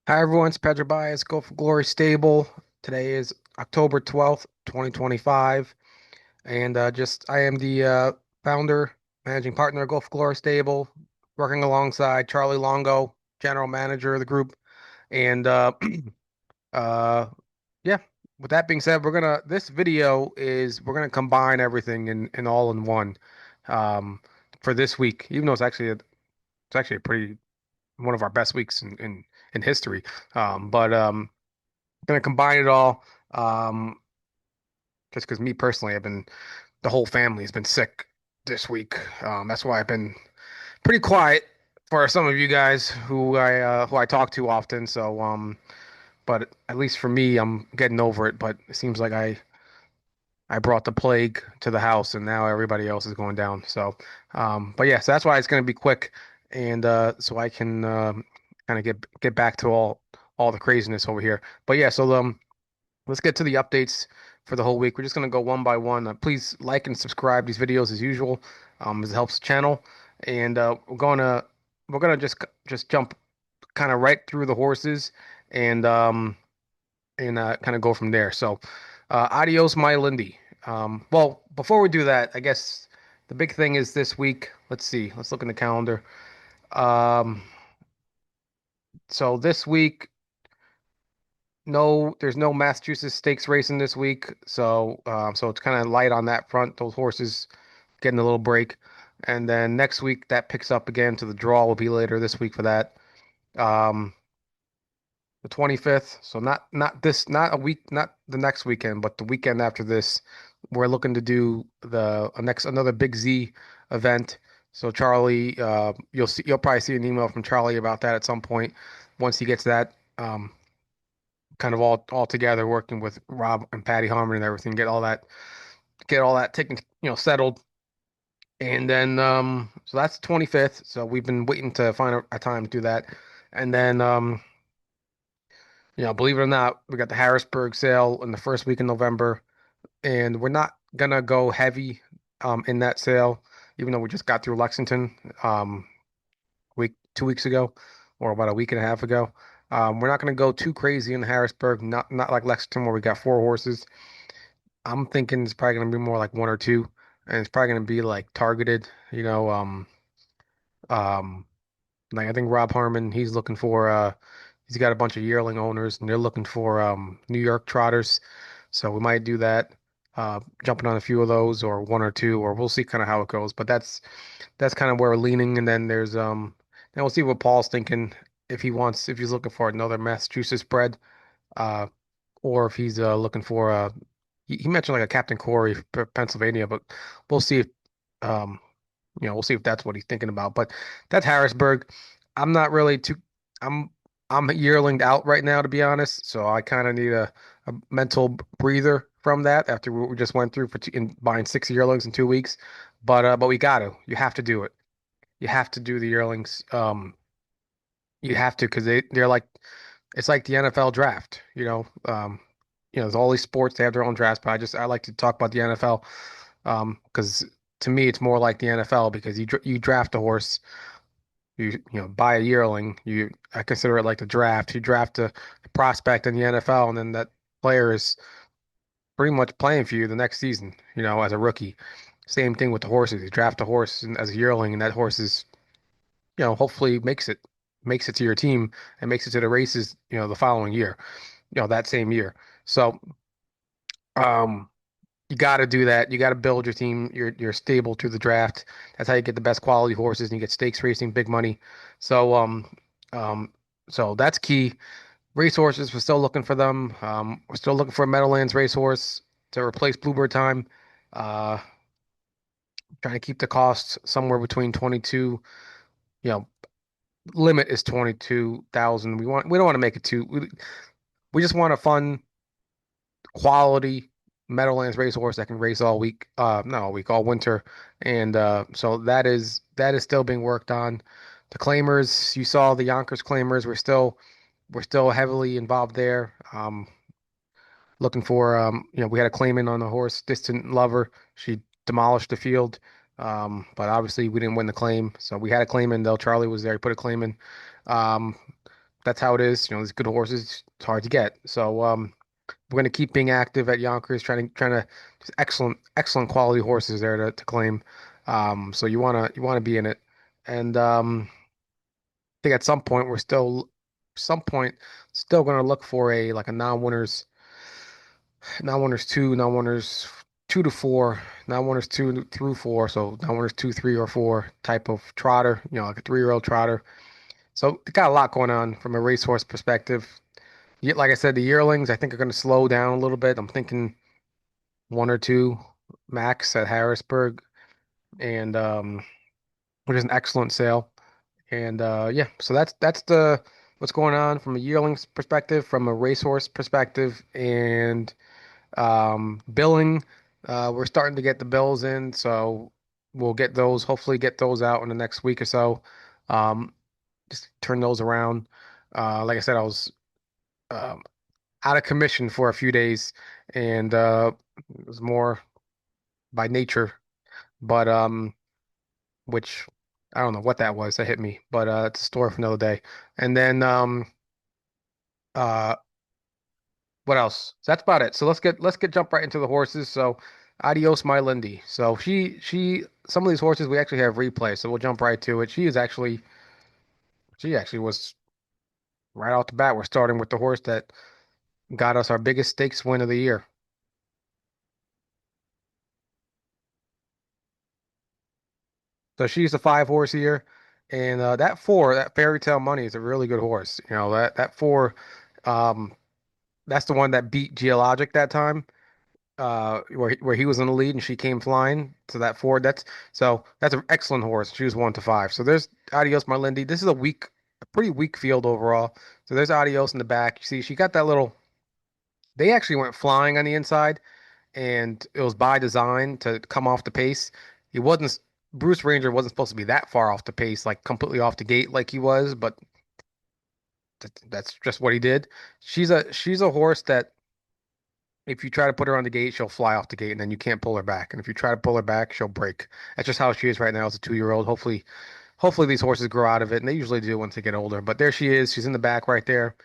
Hi everyone, it's Pedro Baez, Go for Glory Stable. Today is October 12th, 2025, and just I am the founder, managing partner of Go for Glory Stable, working alongside Charlie Longo, general manager of the group. And uh, yeah, with that being said, this video is we're gonna combine everything in all in one um, for this week, even though it's actually a pretty one of our best weeks in history. But Gonna combine it all. Um, just because me personally, the whole family has been sick this week. That's why I've been pretty quiet for some of you guys who I talk to often. But at least for me, I'm getting over it. But it seems like I brought the plague to the house, and now everybody else is going down. But yeah, so that's why it's gonna be quick, and so I can kind of get back to all the craziness over here. But yeah, let's get to the updates for the whole week. We're just going to go one by one. Please like and subscribe these videos as usual, as it helps the channel. And we're gonna just jump kind of right through the horses and kind of go from there. Adios, my Lindy. Well, before we do that, I guess the big thing is this week. Let's see. Let's look in the calendar. Um, so this week. No, there's no Massachusetts stakes racing this week, so it's kind of light on that front. Those horses getting a little break, and then next week that picks up again. To the draw will be later this week for that. Um, the 25th. So not a week, not the next weekend, but the weekend after this. We're looking to do another Big Z event. So Charlie, you'll probably see an email from Charlie about that at some point once he gets that. Kind of all together working with Rob and Patty Harmon and everything, get all that taken, settled. And then so that's the 25th. So we've been waiting to find a time to do that. And then believe it or not, we got the Harrisburg sale in the first week in November, and we're not gonna go heavy in that sale, even though we just got through Lexington week 2 weeks ago, or about a week and a half ago. We're not gonna go too crazy in Harrisburg, not like Lexington where we got four horses. I'm thinking it's probably gonna be more like one or two, and it's probably gonna be like targeted. Um, like I think Rob Harmon, he's got a bunch of yearling owners, and they're looking for New York trotters. So we might do that, jumping on a few of those, or one or two, or we'll see kind of how it goes. But that's kind of where we're leaning, and then we'll see what Paul's thinking if he's looking for another Massachusetts bred. Uh, or if he's looking for he mentioned like a Captain Corey for Pennsylvania, but we'll see if um we'll see if that's what he's thinking about. But that's Harrisburg. I'm not really too I'm I'm yearlinged out right now to be honest, so I kind of need a mental breather from that after what we just went through in buying six yearlings in 2 weeks. But we got to. You have to do it. You have to do the yearlings. You have to because they're like it's like the NFL draft, there's all these sports, they have their own drafts, but I like to talk about the NFL because to me it's more like the NFL because you draft a horse, buy a yearling, you I consider it like the draft. You draft a prospect in the NFL, and then that player is pretty much playing for you the next season, as a rookie. Same thing with the horses. You draft a horse as a yearling, and that horse is, hopefully makes it to your team and makes it to the races, the following year, that same year. So, um, you got to do that. You got to build your team, your stable through the draft. That's how you get the best quality horses and you get stakes racing, big money. So, um, so that's key. Racehorses, we're still looking for them. We're still looking for a Meadowlands racehorse to replace Bluebird Time. Uh, Trying to keep the costs somewhere between 22, you know, limit is 22,000. We don't want to make it too, we just want a fun quality Meadowlands racehorse that can race all week, not all week, all winter. And so that is still being worked on. The claimers, you saw the Yonkers claimers, we're still heavily involved there. Looking for we had a claimant on the horse, Distant Lover. She demolished the field. But obviously we didn't win the claim. So we had a claim in though. Charlie was there, he put a claim in. Um, that's how it is. These good horses, it's hard to get. So we're gonna keep being active at Yonkers, trying to just excellent quality horses there to claim. So you wanna be in it, and I think at some point still gonna look for a like a non-winners two, non-winners two to four, non-winners two through four, so non-winners two, three, or four type of trotter, like a 3-year-old trotter. So it got a lot going on from a racehorse perspective. Like I said, the yearlings I think are going to slow down a little bit. I'm thinking one or two max at Harrisburg, and which is an excellent sale. And yeah, so that's the what's going on from a yearlings perspective, from a racehorse perspective, and billing. We're starting to get the bills in, so we'll get those, hopefully get those out in the next week or so. Um, just turn those around. Like I said, I was um, out of commission for a few days, and it was more by nature, but which I don't know what that was that hit me, but it's a story for another day. And then uh, what else? So that's about it. So let's get jump right into the horses. So Adios My Lindy. So she some of these horses we actually have replay, so we'll jump right to it. She actually was right off the bat. We're starting with the horse that got us our biggest stakes win of the year. So she's a 5 horse here, and that four, that Fairy Tale Money, is a really good horse. That four, um, that's the one that beat Geologic that time, where he was in the lead and she came flying. So that four, that's an excellent horse. She was 1 to 5. So there's Adios Marlindi. This is a pretty weak field overall. So there's Adios in the back. You see, she got that little. They actually went flying on the inside, and it was by design to come off the pace. He wasn't Bruce Ranger wasn't supposed to be that far off the pace, like completely off the gate like he was, but that's just what he did. She's a horse that if you try to put her on the gate, she'll fly off the gate, and then you can't pull her back. And if you try to pull her back, she'll break. That's just how she is right now as a 2-year-old. Hopefully these horses grow out of it, and they usually do once they get older. But there she is. She's in the back right there.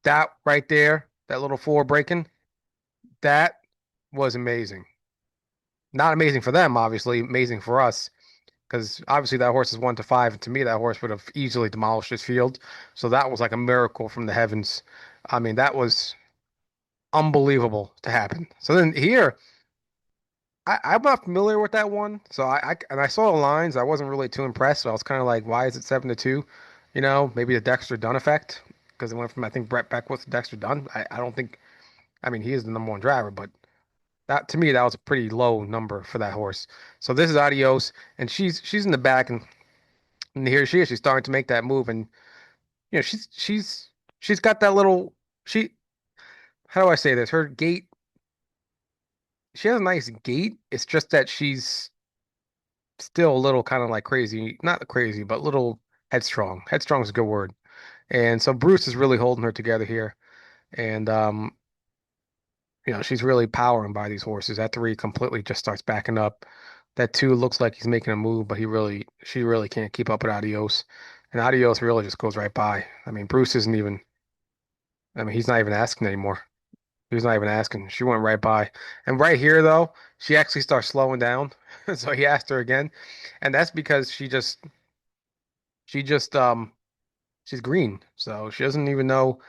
That right there, that little four breaking, that was amazing. Not amazing for them, obviously, amazing for us. Because obviously that horse is 1 to 5, and to me that horse would have easily demolished this field. So that was like a miracle from the heavens. I mean, that was unbelievable to happen. So then here, I'm not familiar with that one. So I saw the lines. I wasn't really too impressed. So I was kind of like, why is it 7-2? Maybe the Dexter Dunn effect because it went from I think Brett Beckwith to Dexter Dunn. I don't think. I mean, he is the number one driver, but that to me that was a pretty low number for that horse. So this is Adios, and she's in the back, and here she is. She's starting to make that move, and she's got that little she. How do I say this? Her gait. She has a nice gait. It's just that she's still a little kind of like crazy, not crazy, but a little headstrong. Headstrong is a good word. And so Bruce is really holding her together here. And she's really powering by these horses. That 3 completely just starts backing up. That 2 looks like he's making a move, but she really can't keep up with Adios. And Adios really just goes right by. I mean, Bruce isn't even, I mean, he's not even asking anymore. He was not even asking. She went right by. And right here, though, she actually starts slowing down. So he asked her again. And that's because she just she's green, so she doesn't even know.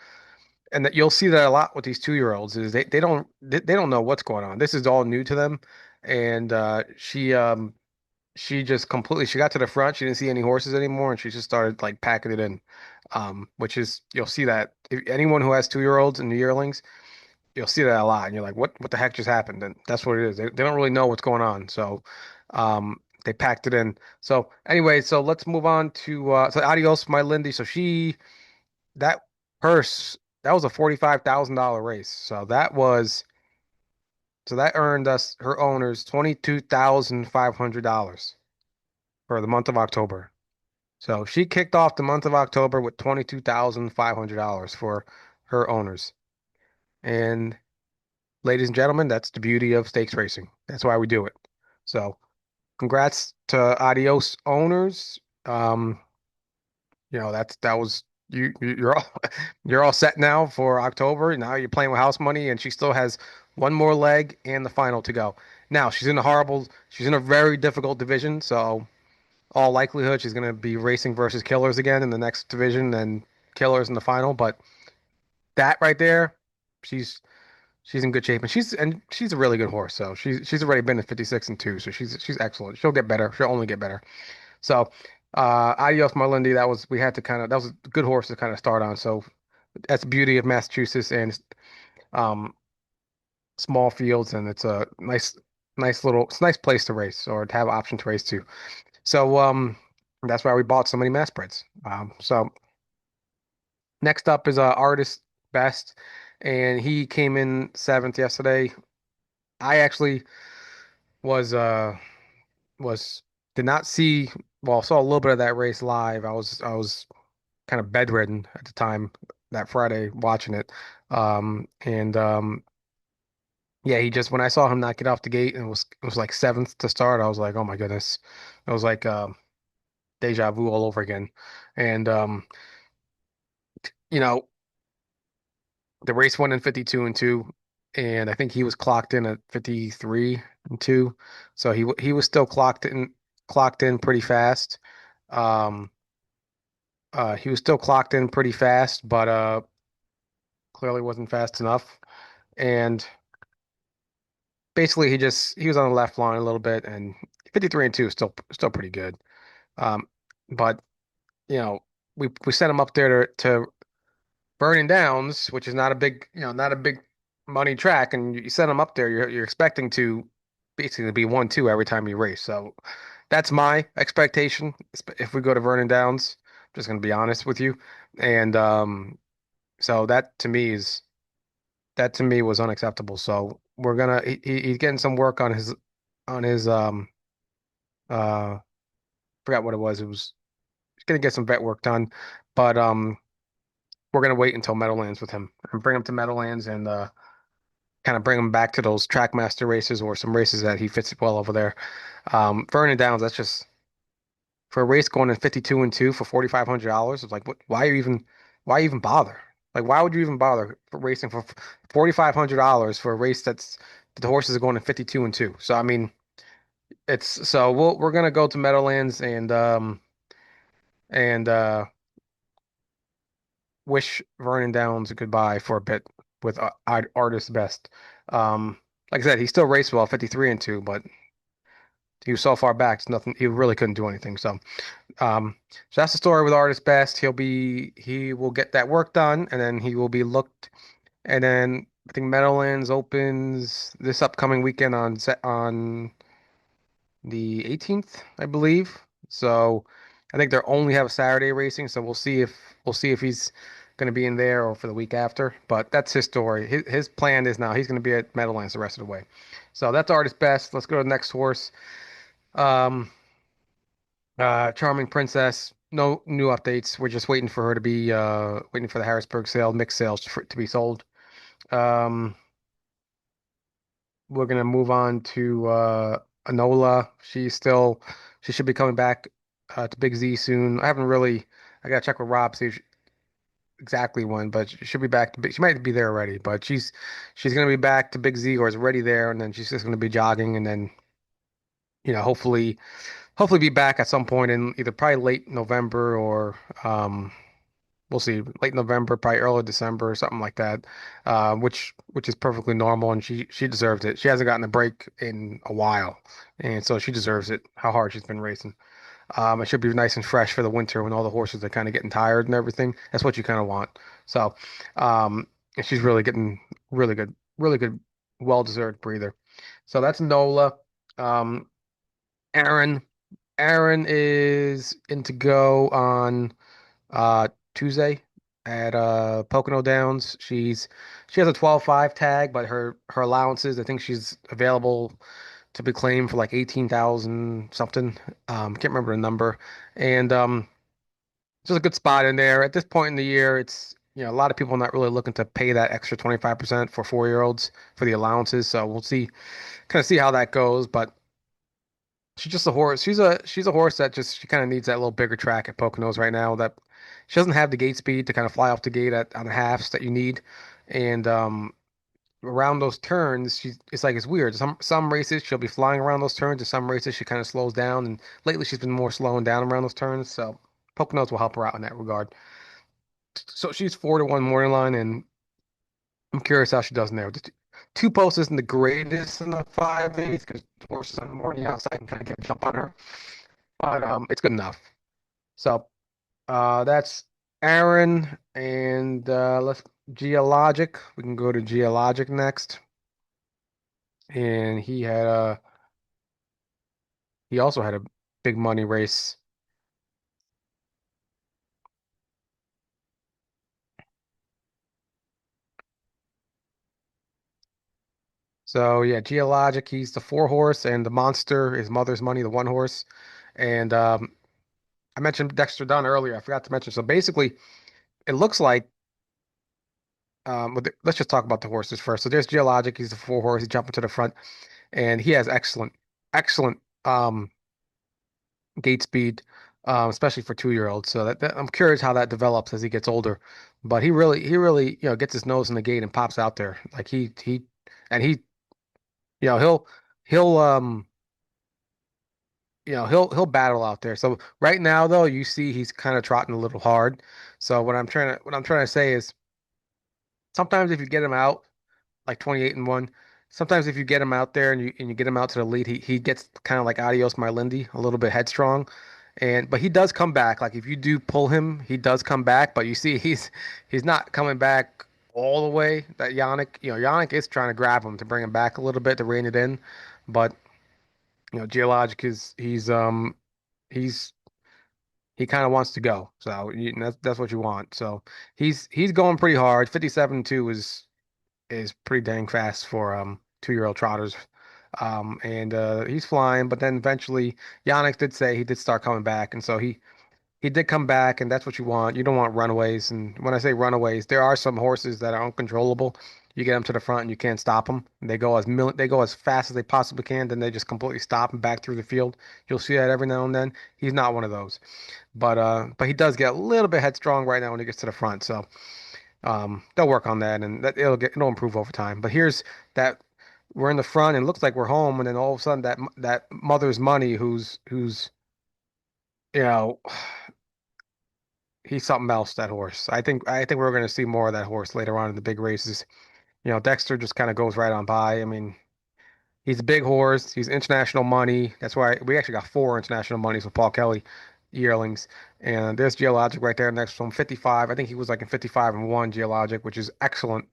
And that you'll see that a lot with these 2-year-olds is they don't know what's going on. This is all new to them, and she just completely she got to the front. She didn't see any horses anymore, and she just started like packing it in. Which is you'll see that if anyone who has 2-year-olds and the yearlings, you'll see that a lot, and you're like, what the heck just happened? And that's what it is. They don't really know what's going on, so they packed it in. So anyway, so let's move on to so Adios, my Lindy. So that purse that was a $45,000 race. So that earned us her owners $22,500 for the month of October. So she kicked off the month of October with $22,500 for her owners. And ladies and gentlemen, that's the beauty of stakes racing. That's why we do it. So congrats to Adios owners. That was you're all you're all set now for October. Now you're playing with house money, and she still has one more leg and the final to go. Now she's in a very difficult division, so all likelihood she's going to be racing versus killers again in the next division and killers in the final. But that right there, she's she's in good shape, and she's a really good horse. So she's already been at 56 and 2, so she's excellent. She'll get better. She'll only get better. So, Adios Marlindi, we had to kind of that was a good horse to kind of start on. So that's the beauty of Massachusetts and um small fields, and it's a it's a nice place to race or to have an option to race too. So that's why we bought so many mass spreads. So next up is Artist Best, and he came in seventh yesterday. I actually was was did not see well saw a little bit of that race live. I was kind of bedridden at the time that Friday watching it. And yeah, he just when I saw him not get off the gate and it was like seventh to start, I was like, oh my goodness. It was like deja vu all over again. And you know, the race went in 52 and 2, and I think he was clocked in at 53 and 2. So he was still clocked in pretty fast. Um he was still clocked in pretty fast, but clearly wasn't fast enough. And basically he was on the left line a little bit, and 53 and 2 is still pretty good. Um, but you know, we sent him up there to Burning Downs, which is not a big, not a big money track, and you send him up there, you're expecting to basically be 1-2 every time you race. So that's my expectation if we go to Vernon Downs. I'm just going to be honest with you. And so that to me was unacceptable. So he's getting some work on his forgot what it was. It was he's gonna get some vet work done, but we're gonna wait until Meadowlands with him and bring him to Meadowlands and kind of bring him back to those Trackmaster races or some races that he fits well over there. Vernon Downs, that's just for a race going in 52 and 2 for $4,500. It's like why even bother? Like why would you even bother for racing for $4,500 for a race the horses are going in 52 and 2? So I mean, we're gonna go to Meadowlands and wish Vernon Downs a goodbye for a bit with Artist Best. Like I said, he still raced well, 53 and 2, but he was so far back, it's nothing. He really couldn't do anything. So that's the story with Artist Best. He will get that work done, and then he will be looked. And then I think Meadowlands opens this upcoming weekend on the 18th, I believe. So I think they only have a Saturday racing, so we'll see if he's going to be in there or for the week after. But that's his story. His plan is now he's going to be at Meadowlands the rest of the way. So that's Artist Best. Let's go to the next horse. Um, Charming Princess. No new updates. We're just waiting for her to be waiting for the Harrisburg sale, mixed sales to be sold. Um, we're gonna move on to Anola. She should be coming back to Big Z soon. I gotta check with Rob, see exactly when, but she should be back to she might be there already, but she's gonna be back to Big Z or is already there, and then she's just gonna be jogging, and then hopefully be back at some point in either probably late November or we'll see, late November, probably early December or something like that, which is perfectly normal, and she deserves it. She hasn't gotten a break in a while, and so she deserves it. How hard she's been racing. It should be nice and fresh for the winter when all the horses are kind of getting tired and everything. That's what you kind of want. So, and she's really getting really good, well-deserved breather. So that's Nola. Um, Aaron, Aaron is in to go on Tuesday at Pocono Downs. She has a 12.5 tag, but her allowances, I think she's available to be claimed for like 18,000 something. Can't remember the number. And just a good spot in there. At this point in the year, it's a lot of people are not really looking to pay that extra 25% for 4-year-olds for the allowances. So we'll see how that goes. But She's just a horse. She's a horse that just she kind of needs that little bigger track at Poconos right now. That she doesn't have the gate speed to kind of fly off the gate at on the halves that you need, and around those turns, she's it's like it's weird. Some races she'll be flying around those turns, and some races she kind of slows down. And lately she's been more slowing down around those turns. So Poconos will help her out in that regard. So she's 4-1 morning line, and I'm curious how she does in there. The two posts isn't the greatest in the 5/8 because horses on the morning outside can kind of get a jump on her, but it's good enough. So that's Aaron, and let's Geologic. We can go to Geologic next, and he also had a big money race. So yeah, Geologic. He's the 4 horse, and the monster is Mother's Money, the 1 horse. And I mentioned Dexter Dunn earlier. I forgot to mention. So basically, it looks like let's just talk about the horses first. So there's Geologic. He's the 4 horse. He's jumping to the front, and he has excellent gate speed, especially for 2-year-olds. So I'm curious how that develops as he gets older. But he really, gets his nose in the gate and pops out there. Like and he, he'll, he'll battle out there. So right now, though, you see he's kind of trotting a little hard. So what I'm trying to say is sometimes if you get him out like 28-1. Sometimes if you get him out there and you get him out to the lead, he gets kind of like adios my Lindy, a little bit headstrong. But he does come back. Like if you do pull him, he does come back, but you see he's not coming back all the way. That Yannick is trying to grab him to bring him back a little bit to rein it in. But Geologic is he's he kind of wants to go. So that's what you want. So he's going pretty hard. 57-2 is pretty dang fast for 2-year-old trotters. And he's flying, but then eventually Yannick did say he did start coming back, and so he did come back, and that's what you want. You don't want runaways, and when I say runaways, there are some horses that are uncontrollable. You get them to the front and you can't stop them. They go as fast as they possibly can, then they just completely stop and back through the field. You'll see that every now and then. He's not one of those, but he does get a little bit headstrong right now when he gets to the front. So they'll work on that, and that it'll improve over time. But here's that we're in the front and it looks like we're home, and then all of a sudden that Mother's Money, who's you know he's something else. That horse. I think we're going to see more of that horse later on in the big races. Dexter just kind of goes right on by. I mean, he's a big horse. He's international money. That's why we actually got 4 international monies with Paul Kelly yearlings. And there's Geologic right there next to him, 55. I think he was like in 55-1 Geologic, which is excellent,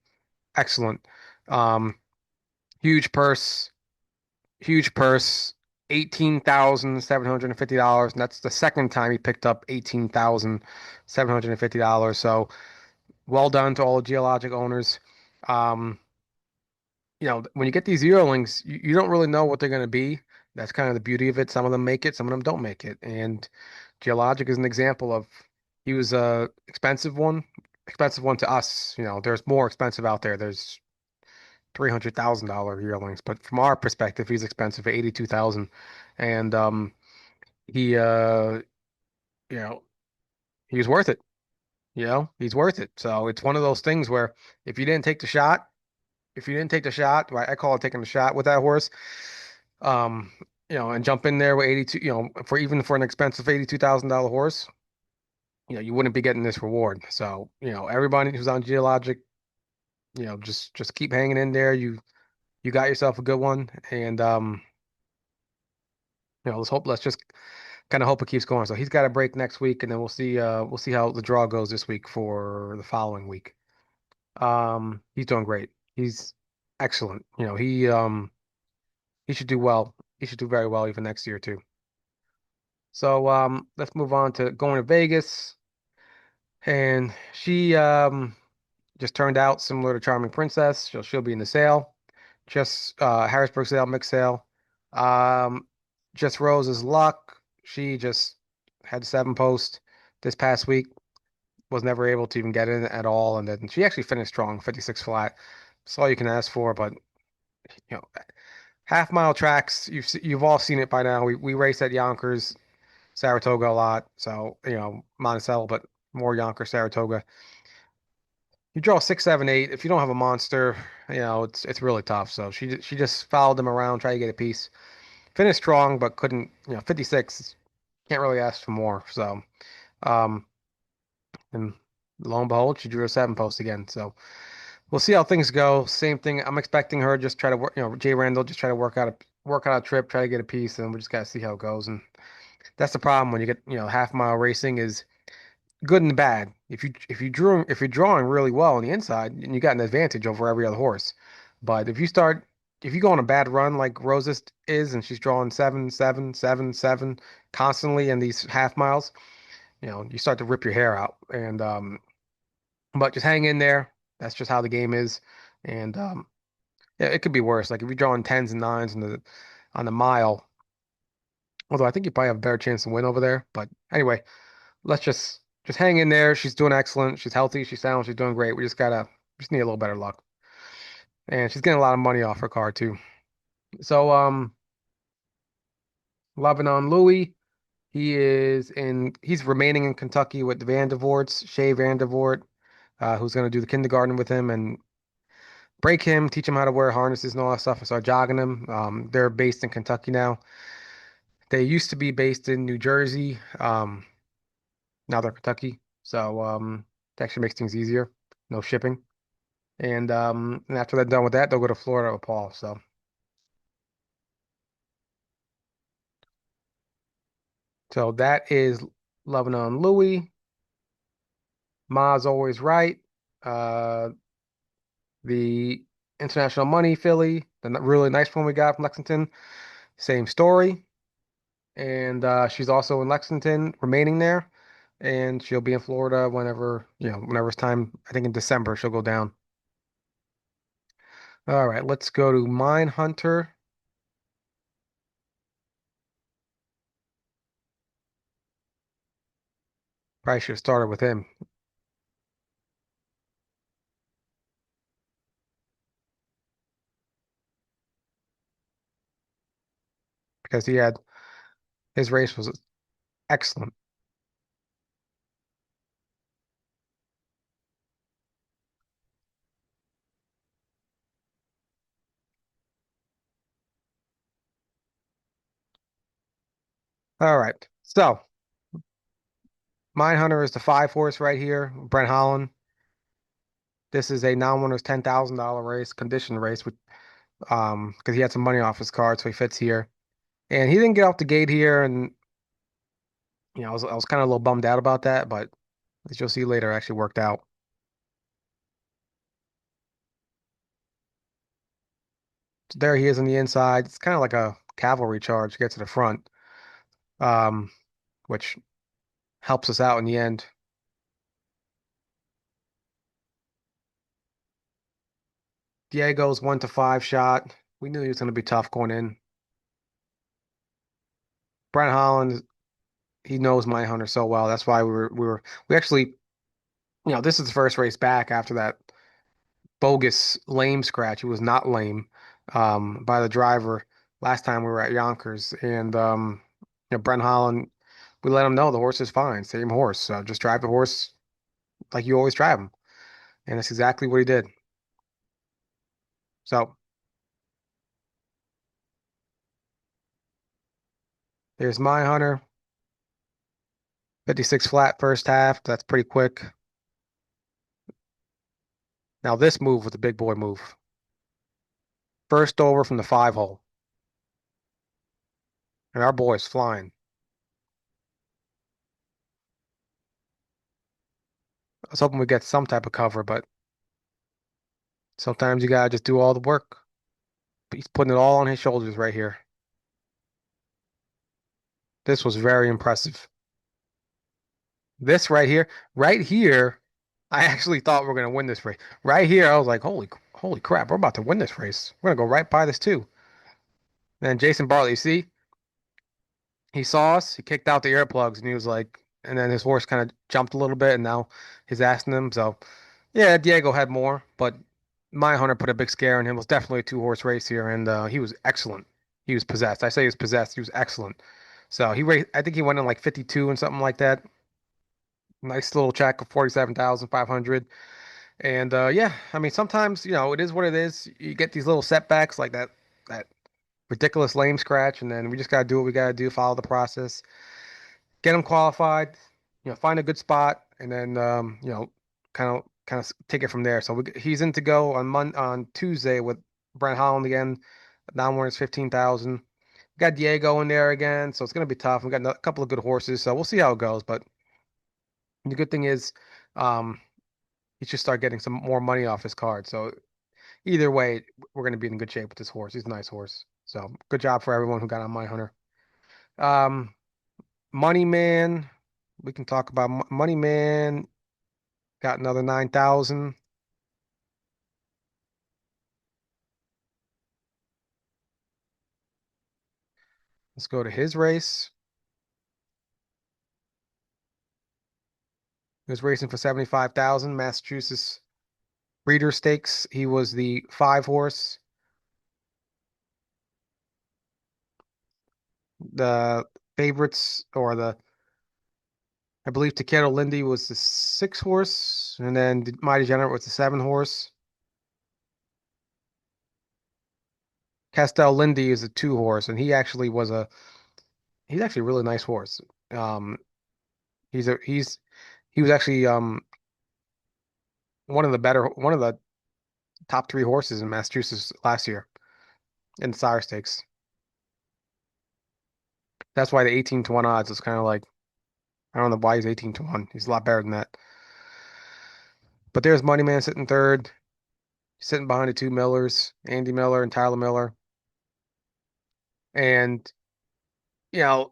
excellent. Um, huge purse, huge purse, $18,750, and that's the second time he picked up $18,750. So well done to all the Geologic owners. Um, when you get these yearlings, you don't really know what they're going to be. That's kind of the beauty of it. Some of them make it, some of them don't make it. And Geologic is an example of he was a expensive one to us. There's more expensive out there. There's $300,000 yearlings, but from our perspective, he's expensive at 82,000. And he you know, he was worth it. He's worth it. So it's one of those things where if you didn't take the shot, if you didn't take the shot, right, I call it taking the shot with that horse. Um, and jump in there with 82, for an expensive $82,000 horse, you wouldn't be getting this reward. So, everybody who's on Geologic, just keep hanging in there. You got yourself a good one, and let's just kind of hope it keeps going. So he's got a break next week, and then we'll see how the draw goes this week for the following week. He's doing great. He's excellent. He should do well. He should do very well even next year too. So let's move on to going to Vegas. And she just turned out similar to Charming Princess. She'll be in the sale. Just Harrisburg sale, mixed sale. Um, just Rose's luck. She just had 7 post this past week. Was never able to even get in at all, and then she actually finished strong, 56 flat. That's all you can ask for, but you know half mile tracks, you've all seen it by now. We race at Yonkers, Saratoga a lot, so Monticello, but more Yonkers, Saratoga. You draw 6, 7, 8. If you don't have a monster, it's really tough. So she just followed them around, tried to get a piece. Finished strong, but couldn't. 56. Can't really ask for more. So, um, and lo and behold, she drew a 7 post again. So we'll see how things go. Same thing. I'm expecting her just try to work. Jay Randall just try to work out a trip, try to get a piece, and we just gotta see how it goes. And that's the problem when you get half mile racing is good and bad. If you're drawing really well on the inside, and you got an advantage over every other horse. But if you go on a bad run like Rosa's is, and she's drawing 7, 7, 7, 7 constantly in these half miles, you start to rip your hair out. And but just hang in there. That's just how the game is. And yeah, it could be worse. Like if you're drawing tens and nines on the mile, although I think you probably have a better chance to win over there. But anyway, let's just hang in there. She's doing excellent. She's healthy. She's sound. She's doing great. We just need a little better luck. And she's getting a lot of money off her car too. So Lebanon Louis, he's remaining in Kentucky with the Vandervoorts, Shea Vandervoort, who's gonna do the kindergarten with him and break him, teach him how to wear harnesses and all that stuff, and start jogging him. They're based in Kentucky now. They used to be based in New Jersey. Now they're Kentucky. So it actually makes things easier. No shipping. And after they're done with that, they'll go to Florida with Paul. So that is Lebanon Louis. Ma's always right. Uh, the International Money filly, the really nice one we got from Lexington, same story. And she's also in Lexington, remaining there. And she'll be in Florida whenever it's time. I think in December she'll go down. All right, let's go to Mine Hunter. Probably should have started with him because his race was excellent. All right. So Mindhunter is the 5 horse right here. Brent Holland. This is a non-winner's $10,000 race, condition race with because he had some money off his card, so he fits here. And he didn't get off the gate here, and I was kind of a little bummed out about that, but as you'll see later, it actually worked out. So there he is on the inside. It's kind of like a cavalry charge to get to the front, um, which helps us out in the end. Diego's 1-5 shot. We knew he was going to be tough going in. Brent Holland, he knows my hunter so well. That's why we actually, this is the first race back after that bogus lame scratch. It was not lame, by the driver last time we were at Yonkers, and Brent Holland, we let him know the horse is fine, same horse. So just drive the horse like you always drive him, and that's exactly what he did. So there's my hunter, 56 flat first half. That's pretty quick. Now this move was a big boy move. First over from the 5 hole, and our boy's flying. I was hoping we get some type of cover, but sometimes you gotta just do all the work. But he's putting it all on his shoulders right here. This was very impressive. This right here, I actually thought we were gonna win this race. Right here, I was like, holy crap, we're about to win this race. We're gonna go right by this too. And then Jason Bartley, you see, he saw us, he kicked out the earplugs, and he was like, and then his horse kind of jumped a little bit, and now he's asking him. So, yeah, Diego had more, but my hunter put a big scare in him. It was definitely a two-horse race here, and he was excellent. He was possessed. I say he was possessed. He was excellent. So he raced. I think he went in like 52 and something like that. Nice little check of 47,500. And yeah, I mean sometimes it is what it is. You get these little setbacks like that ridiculous lame scratch, and then we just gotta do what we gotta do. Follow the process, get him qualified. Find a good spot, and then kind of take it from there. So he's in to go on Tuesday with Brent Holland again. Down where it's 15,000. Got Diego in there again, so it's gonna be tough. We got a couple of good horses, so we'll see how it goes. But the good thing is, um, he should start getting some more money off his card. So either way, we're gonna be in good shape with this horse. He's a nice horse. So good job for everyone who got on my hunter. Um, Money Man, we can talk about Money Man. Got another 9,000. Let's go to his race. He was racing for 75,000, Massachusetts Breeder Stakes. He was the five horse. The favorites, or I believe Takeda Lindy was the six horse, and then Mighty Degenerate was the seven horse. Castell Lindy is a two horse, and he's actually a really nice horse. Um, he was actually one of the top three horses in Massachusetts last year in the Sire Stakes. That's why the 18 to 1 odds is kind of like, I don't know why he's 18 to 1. He's a lot better than that. But there's Moneyman sitting third, sitting behind the two Millers, Andy Miller and Tyler Miller. And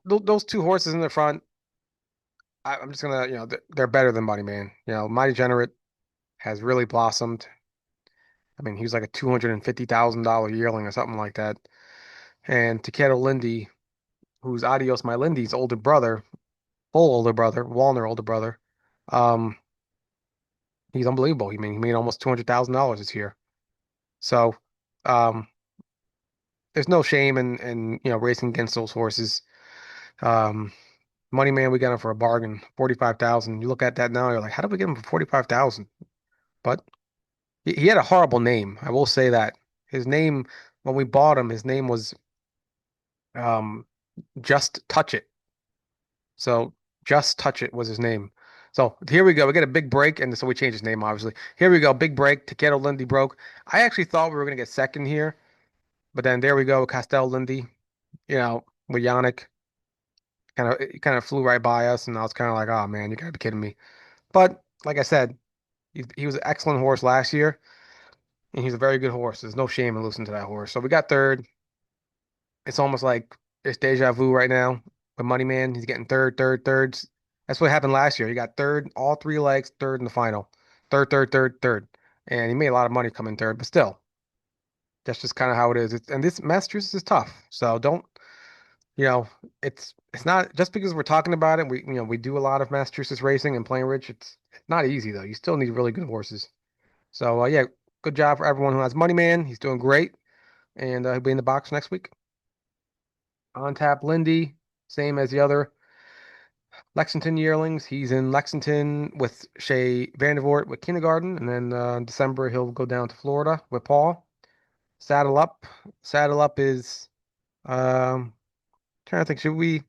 those two horses in the front, I'm just gonna, they're better than Moneyman. Mighty Degenerate has really blossomed. I mean, he was like a $250,000 yearling or something like that. And Takedo Lindy, who's Adios My Lindy's older brother, full older brother, Walner older brother, um, he's unbelievable. He made almost $200,000 this year. So, um, there's no shame in racing against those horses. Um, Money Man, we got him for a bargain, 45,000. You look at that now, you're like, how did we get him for 45,000? But he had a horrible name. I will say that his name when we bought him, his name was um Just Touch It. So Just Touch It was his name. So here we go. We get a big break, and so we changed his name, obviously. Here we go, big break. Takedo Lindy broke. I actually thought we were gonna get second here, but then there we go, Castell Lindy. With Yannick, kind of flew right by us, and I was kind of like, oh man, you gotta be kidding me. But like I said, he was an excellent horse last year, and he's a very good horse. There's no shame in losing to that horse. So we got third. It's almost like it's deja vu right now with Money Man. He's getting third, third, thirds. That's what happened last year. He got third, all three legs, third in the final. Third, third, third, third. And he made a lot of money coming third, but still, that's just kind of how it is. And this Massachusetts is tough. So don't, you know, it's not just because we're talking about it. We do a lot of Massachusetts racing and playing rich. It's not easy though. You still need really good horses. So yeah, good job for everyone who has Money Man. He's doing great, and he'll be in the box next week. On tap, Lindy, same as the other Lexington yearlings. He's in Lexington with Shay Vandervoort with kindergarten, and then in December he'll go down to Florida with Paul. Saddle up. Saddle up is trying to think, should we?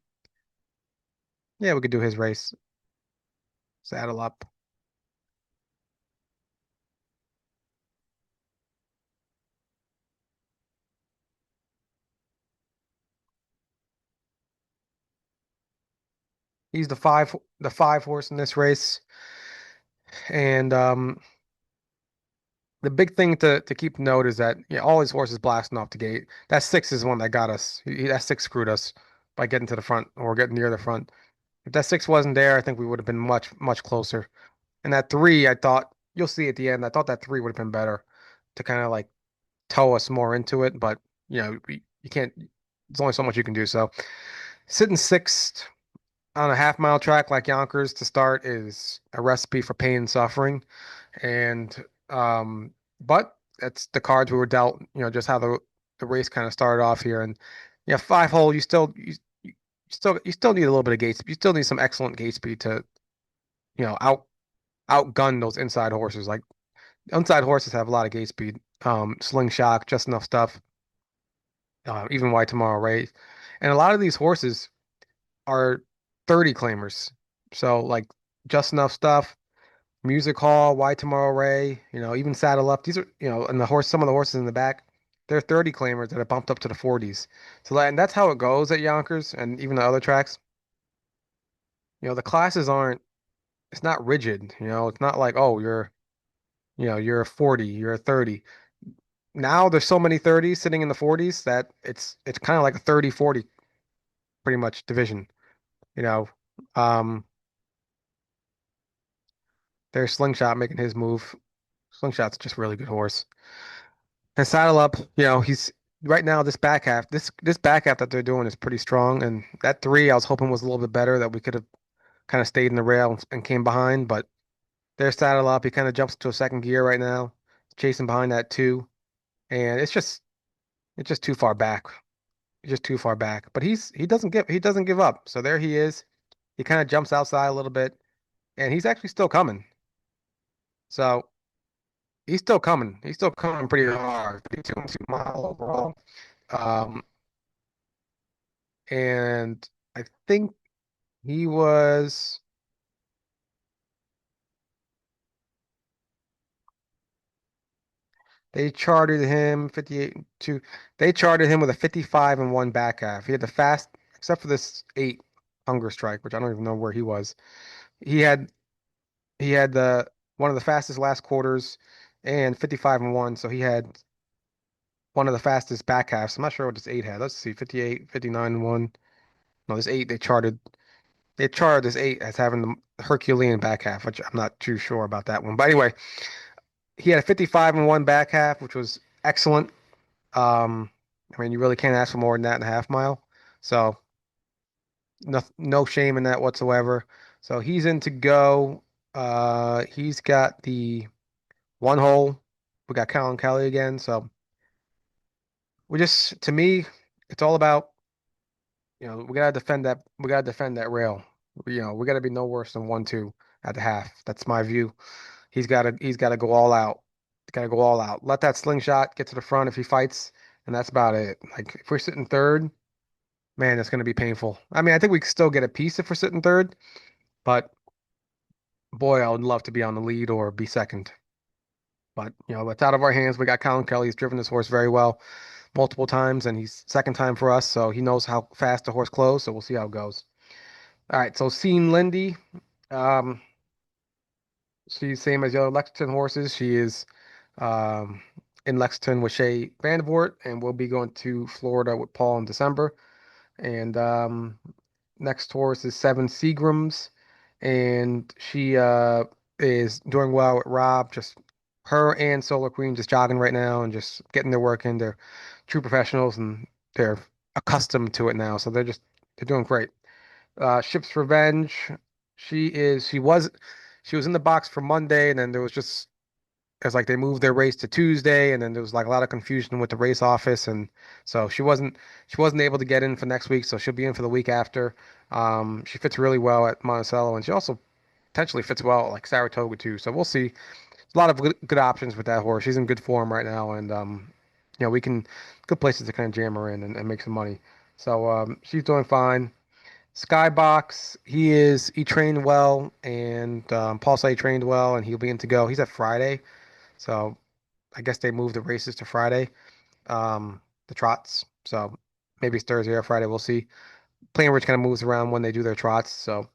Yeah, we could do his race. Saddle up. He's the five horse in this race, and the big thing to keep note is that all his horses blasting off the gate. That six is the one that got us. That six screwed us by getting to the front or getting near the front. If that six wasn't there, I think we would have been much, much closer. And that three, I thought you'll see at the end. I thought that three would have been better to kind of like tow us more into it, but you can't. There's only so much you can do. So sitting sixth on a half mile track like Yonkers to start is a recipe for pain and suffering. And but that's the cards we were dealt. Just how the race kind of started off here, and yeah, 5 hole. You still need a little bit of gate. You still need some excellent gate speed to outgun those inside horses. Like inside horses have a lot of gate speed. Slingshot, just enough stuff. Even Why Tomorrow Race, and a lot of these horses are 30 claimers. So like just enough stuff. Music Hall, Why Tomorrow Ray, even Saddle Up. These are, and some of the horses in the back, they're 30 claimers that are bumped up to the 40s. So and that's how it goes at Yonkers and even the other tracks. The classes aren't, it's not rigid. It's not like, oh, you're a 40, you're a 30. Now there's so many 30s sitting in the 40s that it's kind of like a 30-40 pretty much division. You know, um, there's Slingshot making his move. Slingshot's just a really good horse. And Saddle Up, he's right now this back half that they're doing is pretty strong. And that three I was hoping was a little bit better that we could have kind of stayed in the rail and came behind, but there's Saddle Up. He kind of jumps to a second gear right now, chasing behind that two, and it's just too far back. It's just too far back. But he doesn't give up. So there he is. He kind of jumps outside a little bit, and he's actually still coming. So he's still coming. He's still coming pretty hard. 52 mile overall. Um, and I think he was they chartered him 58 to they chartered him with a 55 and one back half. He had the fast except for this 8 hunger strike, which I don't even know where he was. He had he had the one of the fastest last quarters and 55 and 1, so he had one of the fastest back halves. I'm not sure what this 8 had. Let's see, 58, 59 and 1. No, this 8 they charted this 8 as having the Herculean back half, which I'm not too sure about that one. But anyway, he had a 55 and 1 back half, which was excellent. I mean, you really can't ask for more than that in a half mile. So no shame in that whatsoever. So he's in to go. He's got the 1 hole. We got Colin Kelly again. So to me, it's all about, we gotta defend that rail. We gotta be no worse than 1-2 at the half. That's my view. He's gotta go all out. He's gotta go all out. Let that slingshot get to the front if he fights, and that's about it. Like if we're sitting third, man, it's gonna be painful. I mean, I think we can still get a piece if we're sitting third, but boy, I would love to be on the lead or be second. But it's out of our hands. We got Colin Kelly. He's driven this horse very well multiple times, and he's second time for us, so he knows how fast the horse close. So we'll see how it goes. All right, so Scene Lindy, um, she's same as the other Lexington horses. She is um, in Lexington with Shea Vandervoort, and we'll be going to Florida with Paul in December. And next horse is Seven Seagrams, and she is doing well with Rob. Just her and Solar Queen just jogging right now and just getting their work in. They're true professionals and they're accustomed to it now, so they're doing great. Ship's Revenge, she is she was in the box for Monday, and then there was just it's like they moved their race to Tuesday, and then there was like a lot of confusion with the race office, and so she wasn't able to get in for next week, so she'll be in for the week after. She fits really well at Monticello, and she also potentially fits well at like Saratoga too. So we'll see. A lot of good options with that horse. She's in good form right now, and we can good places to kind of jam her in and make some money. So she's doing fine. Skybox, he trained well, and Paul said he trained well, and he'll be in to go. He's at Friday. So I guess they moved the races to Friday, the trots. So maybe it's Thursday or Friday. We'll see. Plainridge kind of moves around when they do their trots. So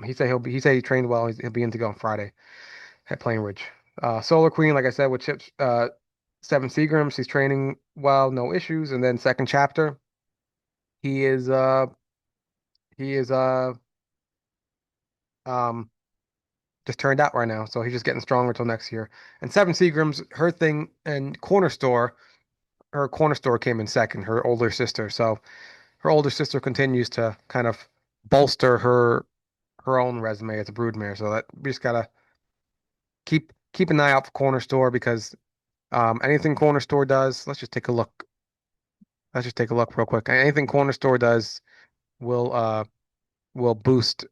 he said he trained well. He'll be in to go on Friday at Plainridge. Solar Queen, like I said, with Chips, Seven Seagrams, he's training well, no issues. And then second chapter, he is he is um just turned out right now. So he's just getting stronger until next year. And Seven Seagrams, her thing and her corner store came in second, her older sister. So her older sister continues to kind of bolster her own resume as a broodmare. So that we just gotta keep an eye out for corner store because Anything corner store does, let's just take a look. Let's just take a look real quick. Anything corner store does will will boost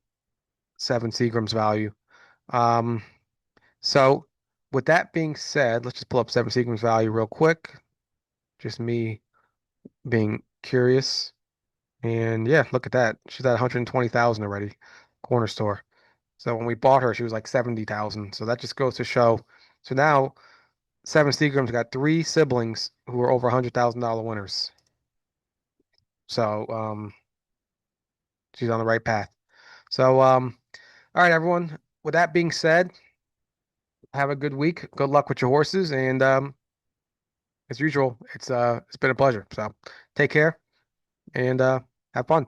seven Seagram's value. Um, so with that being said, let's just pull up seven Seagram's value real quick. Just me being curious. And yeah, look at that. She's at 120,000 already, corner store. So when we bought her, she was like 70,000. So that just goes to show. So now Seven Seagram's got three siblings who are over $100,000 winners. So she's on the right path. So all right, everyone. With that being said, have a good week. Good luck with your horses, and as usual, it's been a pleasure. So take care and have fun.